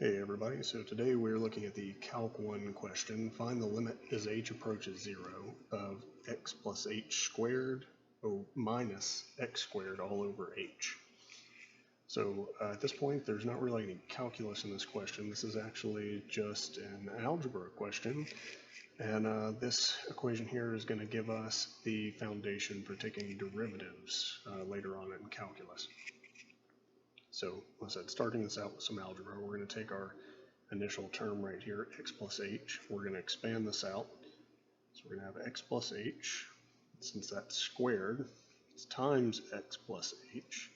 Hey everybody, so today we're looking at the Calc 1 question. Find the limit as h approaches 0 of x plus h squared minus x squared all over h. So at this point there's not really any calculus in this question. This is actually just an algebra question, and this equation here is going to give us the foundation for taking derivatives later on in calculus. So, as I said, starting this out with some algebra, we're going to take our initial term right here, x plus h. We're going to expand this out. So we're going to have x plus h. Since that's squared, it's times x plus h.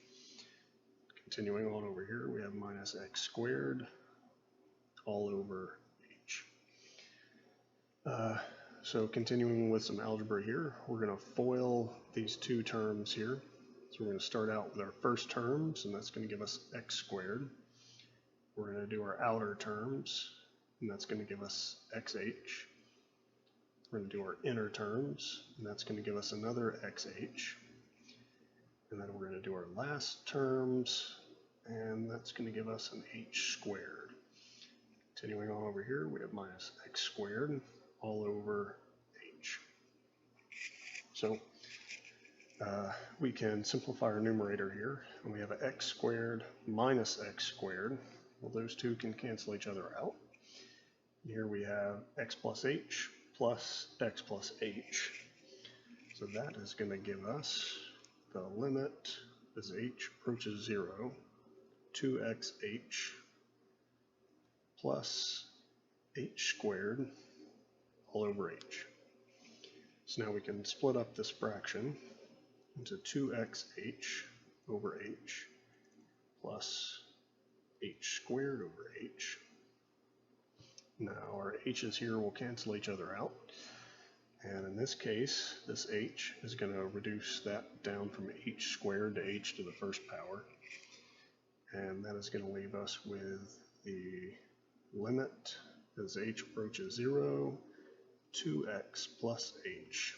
Continuing on over here, we have minus x squared all over h. So continuing with some algebra here, we're going to FOIL these two terms here. So we're going to start out with our first terms, and that's going to give us x squared. We're going to do our outer terms, and that's going to give us xh. We're going to do our inner terms, and that's going to give us another xh. And then we're going to do our last terms, and that's going to give us an h squared. Continuing on over here, we have minus x squared all over h. So we can simplify our numerator here, and we have an x squared minus x squared. Well, those two can cancel each other out. Here we have x plus h plus x plus h. So that is going to give us the limit as h approaches 0, 2xh plus h squared all over h. So now we can split up this fraction into 2xh over h plus h squared over h. Now our h's here will cancel each other out, and in this case this h is going to reduce that down from h squared to h to the first power, and that is going to leave us with the limit as h approaches 0, 2x plus h.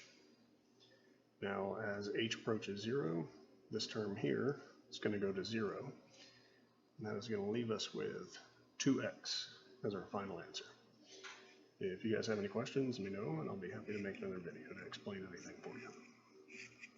Now, as h approaches 0, this term here is going to go to 0, and that is going to leave us with 2x as our final answer. If you guys have any questions, let me know, and I'll be happy to make another video to explain anything for you.